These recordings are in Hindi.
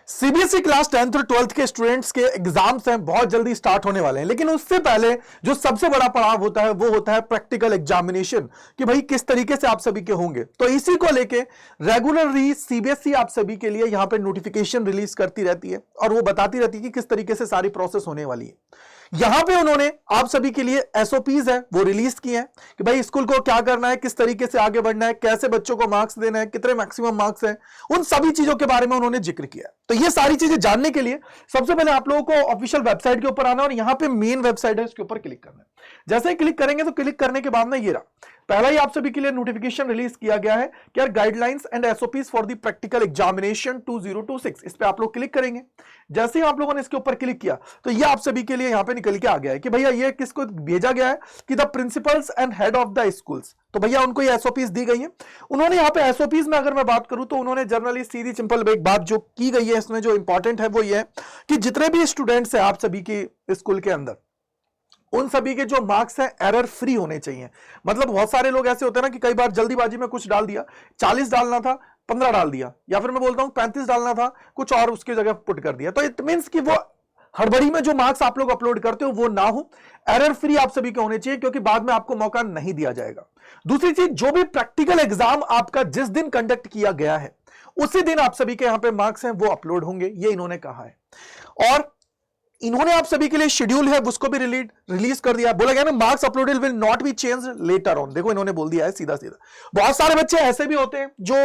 सीबीएसई क्लास 10th और 12th के स्टूडेंट्स के एग्जाम्स हैं, बहुत जल्दी स्टार्ट होने वाले हैं। लेकिन उससे पहले जो सबसे बड़ा पड़ाव होता है वो होता है प्रैक्टिकल एग्जामिनेशन, कि भाई किस तरीके से आप सभी के होंगे। तो इसी को लेके रेगुलरली सीबीएसई आप सभी के लिए यहां पे नोटिफिकेशन रिलीज करती रहती है और वो बताती रहती है कि किस तरीके से सारी प्रोसेस होने वाली है। यहां पे उन्होंने आप सभी के लिए एसओपीज है वो रिलीज किए हैं कि भाई स्कूल को क्या करना है, किस तरीके से आगे बढ़ना है, कैसे बच्चों को मार्क्स देना है, कितने मैक्सिमम मार्क्स हैं, उन सभी चीजों के बारे में उन्होंने जिक्र किया। तो ये सारी चीजें जानने के लिए सबसे पहले आप लोगों को ऑफिशियल वेबसाइट के ऊपर आना और यहां पे मेन वेबसाइट है, इसके ऊपर क्लिक करना है। जैसे ही क्लिक करेंगे तो क्लिक करने के बाद में ये रहा, पहला ही आप सभी के लिए नोटिफिकेशन रिलीज किया गया है कि यार guidelines and SOPs for the practical examination 2026। इस पे आप लोग क्लिक करेंगे। जैसे ही आप लोगों ने इसके ऊपर क्लिक किया तो ये आप सभी के लिए यहां पे निकल के आ गया है कि भैया ये किसको भेजा गया है कि the principles and head of the schools. तो भैया उनको ये एसओपीज दी गई है। उन्होंने यहाँ पे एसओपीज में अगर मैं बात करूं तो उन्होंने जनरली सीधी सिंपल एक बात जो की गई है इसमें जो इंपॉर्टेंट है वो ये है कि जितने भी स्टूडेंट्स हैं आप सभी के स्कूल के अंदर, उन सभी के जो मार्क्स हैं एरर फ्री होने चाहिए। मतलब बहुत सारे लोग ऐसे होते हैं ना कि कई बार जल्दीबाजी में कुछ डाल दिया, 40 डालना था 15 डाल दिया, या फिर मैं बोलता हूं 35 डालना था कुछ और उसकी जगह पुट कर दिया। तो इट मींस कि वो हड़बड़ी में जो मार्क्स आप लोग अपलोड करते हो वो ना हो, एरर फ्री आप सभी के होने चाहिए, क्योंकि बाद में आपको मौका नहीं दिया जाएगा। दूसरी चीज, जो भी प्रैक्टिकल एग्जाम आपका जिस दिन कंडक्ट किया गया है उसी दिन आप सभी के यहां पे मार्क्स हैं वो अपलोड होंगे, ये इन्होंने कहा है। और इन्होंने आप सभी के लिए शेड्यूल है उसको भी रिलीज कर दिया। बोला गया ना marks uploaded will not be change later on. देखो इन्होंने बोल दिया है सीधा सीधा। बहुत सारे बच्चे ऐसे भी होते हैं जो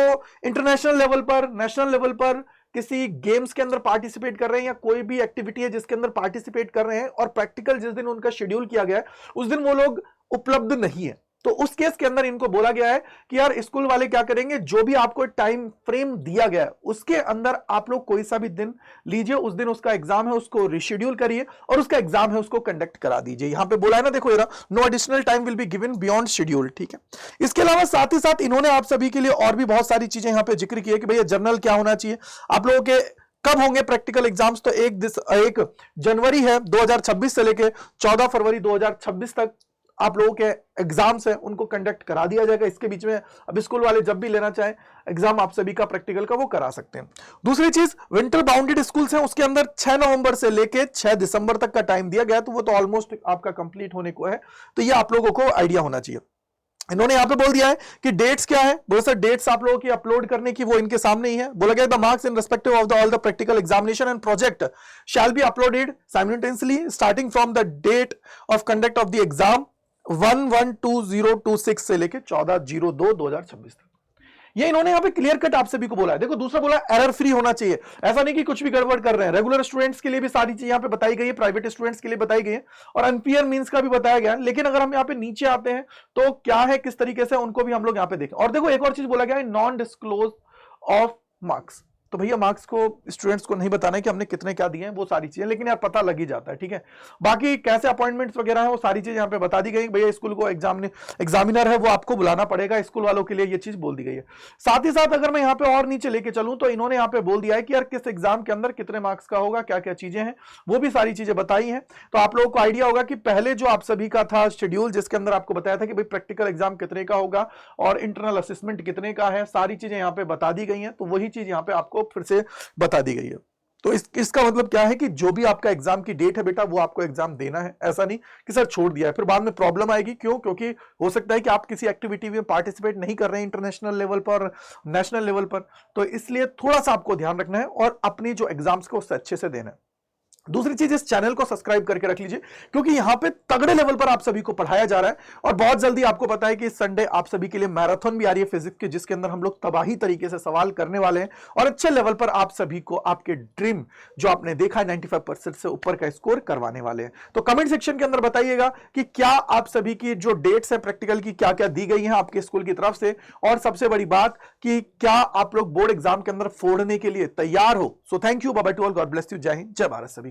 इंटरनेशनल लेवल पर, नेशनल लेवल पर किसी गेम्स के अंदर पार्टिसिपेट कर रहे हैं या कोई भी एक्टिविटी है जिसके अंदर पार्टिसिपेट कर रहे हैं और प्रैक्टिकल जिस दिन उनका शेड्यूल किया गया है उस दिन वो लोग उपलब्ध नहीं है। तो उस केस के अंदर इनको बोला गया है कि यार स्कूल वाले क्या करेंगे, जो भी आपको टाइम फ्रेम दिया गया है उसके अंदर आप लोग कोई सा भी दिन लीजिए, उस दिन उसका एग्जाम है उसको रिशेड्यूल करिए और उसका एग्जाम है उसको कंडक्ट करा दीजिए। यहां पे बोला है ना, देखो ये no additional time will be given beyond schedule. ठीक है, इसके अलावा साथ ही साथ इन्होंने आप सभी के लिए और भी बहुत सारी चीजें यहां पे जिक्र की है कि भैया जर्नल क्या होना चाहिए, आप लोगों के कब होंगे प्रैक्टिकल एग्जाम्स। तो 1 जनवरी है 2026 से लेके 14 फरवरी 2026 तक आप लोगों के एग्जाम्स हैं उनको कंडक्ट करा दिया जाएगा। इसके बीच में अब स्कूल वाले जब भी लेना चाहें एग्जाम आप सभी का प्रैक्टिकल का वो करा सकते हैं। दूसरी चीज, विंटर बाउंडेड स्कूल्स हैं उसके अंदर 6 नवंबर से लेके 6 दिसंबर तक का टाइम दिया गया, तो वो तो ऑलमोस्ट आपका कंप्लीट होने को है। तो ये आप लोगों को आइडिया होना चाहिए। इन्होंने यहां पे बोल दिया है कि डेट्स क्या है। बोला सर डेट्स आप लोगों की अपलोड करने की वो इनके सामने ही है। बोला गया the marks in respective of the all the practical examination and project shall be uploaded simultaneously starting from the date of conduct of the exam 1/1/2026 से लेके 14/02/2026 तक। ये इन्होंने यहां पे क्लियर कट आप सभी को बोला है। देखो दूसरा बोला एरर फ्री होना चाहिए, ऐसा नहीं कि कुछ भी गड़बड़ कर रहे हैं। रेगुलर स्टूडेंट्स के लिए भी सारी चीज यहां पे बताई गई है, प्राइवेट स्टूडेंट्स के लिए बताई गई है और अनफेयर मींस का भी बताया गया है। लेकिन अगर हम यहां पे नीचे आते हैं तो क्या है, किस तरीके से उनको भी हम लोग यहां पे देखें। और देखो एक और चीज बोला गया है, नॉन डिस्क्लोज ऑफ मार्क्स। तो भैया मार्क्स को स्टूडेंट्स को नहीं बताना है कि हमने कितने क्या दिए हैं, वो सारी चीजें, लेकिन यार पता लग ही जाता है। ठीक है, बाकी कैसे अपॉइंटमेंट्स वगैरह है वो सारी चीजें यहाँ पे बता दी गई। भैया स्कूल को एग्जामिनर है वो आपको बुलाना पड़ेगा, स्कूल वालों के लिए ये चीज बोल दी गई है। साथ ही साथ अगर मैं यहाँ पे और नीचे लेके चलूं तो इन्होंने यहाँ पे बोल दिया है कि यार किस एग्जाम के अंदर कितने मार्क्स का होगा, क्या क्या चीजें हैं, वो भी सारी चीजें बताई हैं। तो आप लोगों को आइडिया होगा कि पहले जो आप सभी का था शेड्यूल जिसके अंदर आपको बताया था कि भाई प्रैक्टिकल एग्जाम कितने का होगा और इंटरनल असेसमेंट कितने का है, सारी चीजें यहाँ पे बता दी गई हैं। तो वही चीज यहाँ पे आपको फिर से बता दी गई है। तो इसका मतलब क्या है कि जो भी आपका एग्जाम की डेट है बेटा वो आपको एग्जाम देना है। ऐसा नहीं कि सर छोड़ दिया है, फिर बाद में प्रॉब्लम आएगी। क्यों? क्योंकि हो सकता है कि आप किसी एक्टिविटी में पार्टिसिपेट नहीं कर रहे हैं इंटरनेशनल लेवल पर, नेशनल लेवल पर, तो इसलिए थोड़ा सा आपको ध्यान रखना है और अपनी जो एग्जाम्स को उससे अच्छे से देना है। दूसरी चीज, इस चैनल को सब्सक्राइब करके रख लीजिए क्योंकि यहां पे तगड़े लेवल पर आप सभी को पढ़ाया जा रहा है। और बहुत जल्दी आपको पता है कि इस संडे आप सभी के लिए मैराथन भी आ रही है फिजिक्स की, जिसके अंदर हम लोग तबाही तरीके से सवाल करने वाले हैं और अच्छे लेवल पर आप सभी को आपके ड्रीम जो आपने देखा है 95% से ऊपर का स्कोर करवाने वाले हैं। तो कमेंट सेक्शन के अंदर बताइएगा कि क्या आप सभी की जो डेट्स है प्रैक्टिकल की क्या क्या दी गई है आपके स्कूल की तरफ से, और सबसे बड़ी बात कि क्या आप लोग बोर्ड एग्जाम के अंदर फोड़ने के लिए तैयार हो। So thank you, bye bye to all, God bless you, जय हिंद, जय भारत सभी।